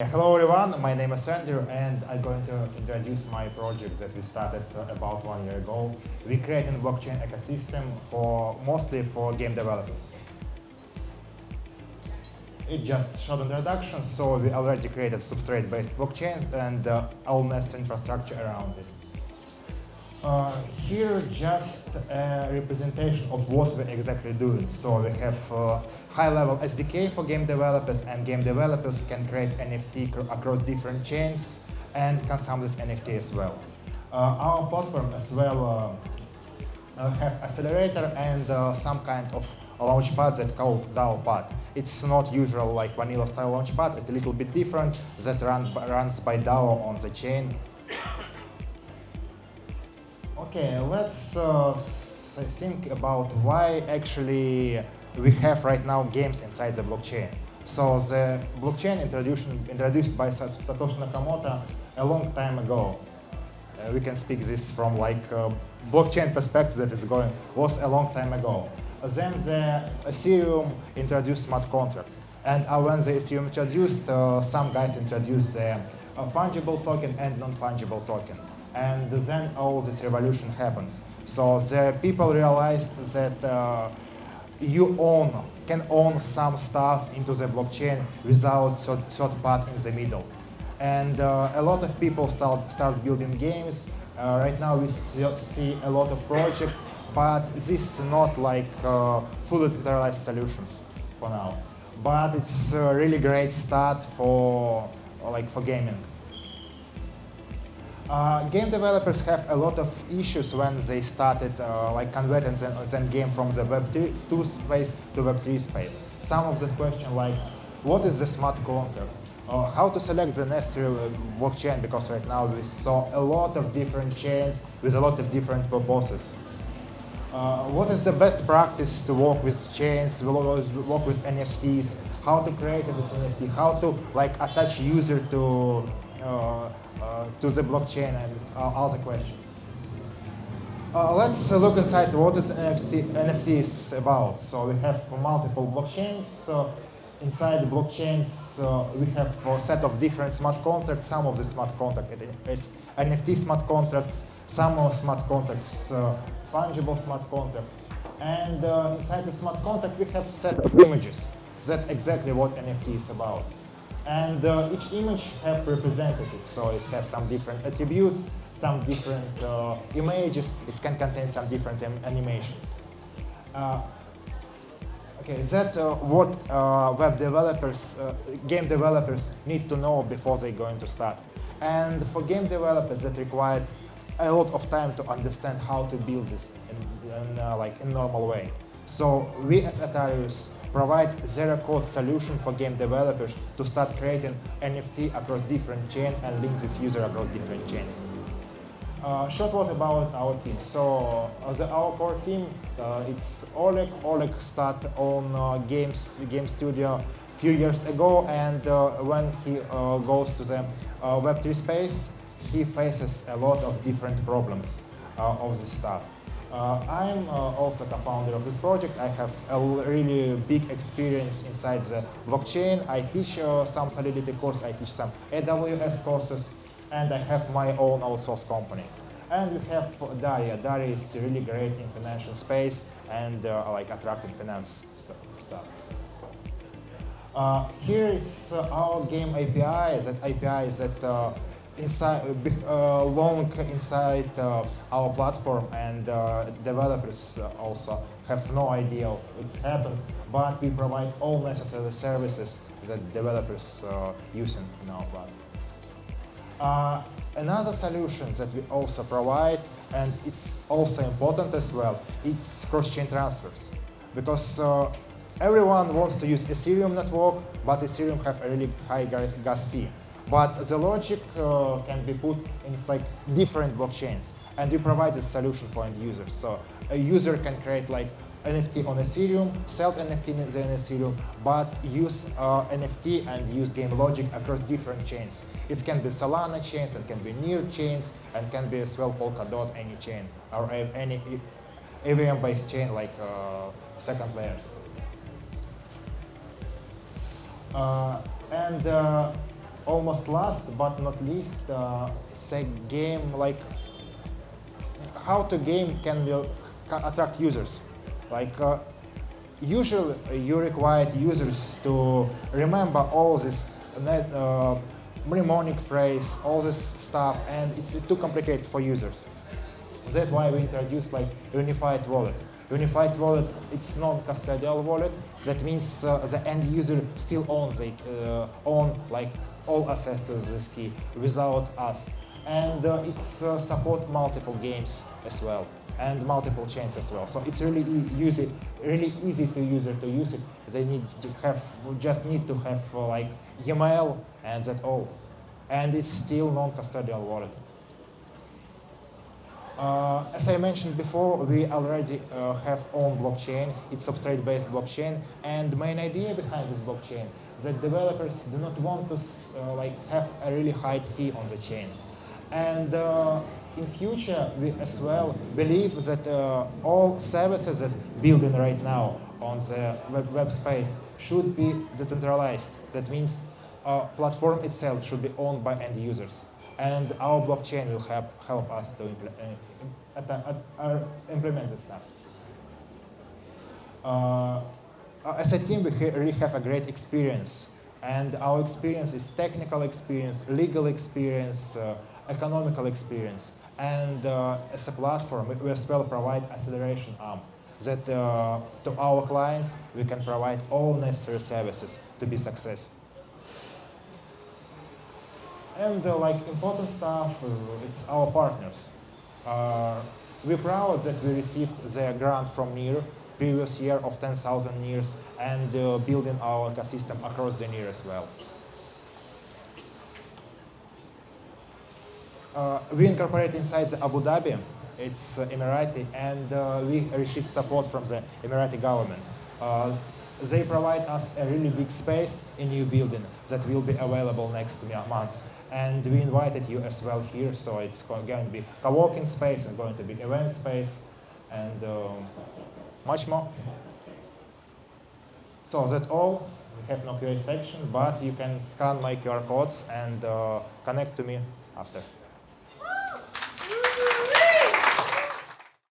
Hello everyone, my name is Andrew and I'm going to introduce my project that we started about 1 year ago. We created a blockchain ecosystem mostly for game developers. It's just short introduction, so we already created substrate-based blockchain and all necessary infrastructure around it. Here just a representation of what we're exactly doing. So we have high-level SDK for game developers, and game developers can create NFT across different chains and consume this NFT as well. Our platform as well have accelerator and some kind of launchpad that called DAO pad. It's not usual like vanilla style launchpad, it's a little bit different that runs by DAO on the chain. Okay, let's think about why actually we have right now games inside the blockchain. So the blockchain introduced by Satoshi Nakamoto a long time ago. We can speak this from like blockchain perspective that it's going was a long time ago. Then the Ethereum introduced smart contract, and when the Ethereum introduced, some guys introduced the fungible token and non-fungible token. And then all this revolution happens. So the people realized that you can own some stuff into the blockchain without third party in the middle. And a lot of people start building games. Right now we see a lot of projects, but this is not like fully centralized solutions for now. But it's a really great start for gaming. Game developers have a lot of issues when they started converting the game from the Web 2 space to Web 3 space. Some of the questions like, what is the smart contract? How to select the necessary blockchain, because right now we saw a lot of different chains with a lot of different purposes. What is the best practice to work with chains, work with NFTs, how to create this NFT, how to attach user to the blockchain, and other questions. Let's look inside what is NFT is about. So we have multiple blockchains. Inside the blockchains, we have a set of different smart contracts. Some of the smart contracts, it's NFT smart contracts, some of smart contracts, fungible smart contracts. And inside the smart contract, we have a set of images. That's exactly what NFT is about. And each image has representative, so it has some different attributes, some different images. It can contain some different animations. Okay, that's what web developers, game developers need to know before they're going to start. And for game developers, that required a lot of time to understand how to build this in a normal way. So we as Atarius provide zero-code solution for game developers to start creating NFT across different chains and link this user across different chains. Short word about our team. So our core team, it's Oleg. Oleg started on game studio a few years ago, and when he goes to the Web3 space, he faces a lot of different problems of this stuff. I'm also co-founder of this project. I have a really big experience inside the blockchain. I teach some Solidity course, I teach some AWS courses, and I have my own outsource company. And we have Daria. Daria is really great in financial space and attracting finance stuff. Here is our game API. That API is that long inside our platform, and developers also have no idea of it happens, but we provide all necessary services that developers using in our platform. Another solution that we also provide, and it's also important as well, it's cross-chain transfers, because everyone wants to use Ethereum network, but Ethereum have a really high gas fee. But the logic can be put in different blockchains, and we provide a solution for end users. So a user can create NFT on Ethereum, sell NFT in Ethereum, but use NFT and use game logic across different chains. It can be Solana chains, it can be Near chains, and can be as well Polkadot, any chain, or any EVM-based chain like second layers. And almost last but not least, it's a game like how to game can will attract users. Like usually you require users to remember all this mnemonic phrase, all this stuff, and it's too complicated for users. That's why we introduced like unified wallet. Unified wallet, it's non-custodial wallet. That means the end user still owns the own like all access to this key without us, and it's support multiple games as well and multiple chains as well. So it's really easy to user to use it. They just need to have like email and that's all, and it's still non-custodial wallet. As I mentioned before, we already have own blockchain. It's substrate-based blockchain, and the main idea behind this blockchain is that developers do not want to like have a really high fee on the chain. And in future, we as well believe that all services that building right now on the web space should be decentralized. That means platform itself should be owned by end users. And our blockchain will help us to implement this stuff. As a team, we really have a great experience. And our experience is technical experience, legal experience, economical experience. And as a platform, we as well provide acceleration arm that to our clients, we can provide all necessary services to be success. And like important stuff, it's our partners. We're proud that we received the grant from NIR previous year of 10,000 NIRs and building our ecosystem across the NIR as well. We incorporate inside the Abu Dhabi, it's Emirati, and we received support from the Emirati government. They provide us a really big space in new building that will be available next months. And we invited you as well here, so it's going to be co-working space and going to be event space and much more. So that's all. We have no QA section, but you can scan my QR codes and connect to me after.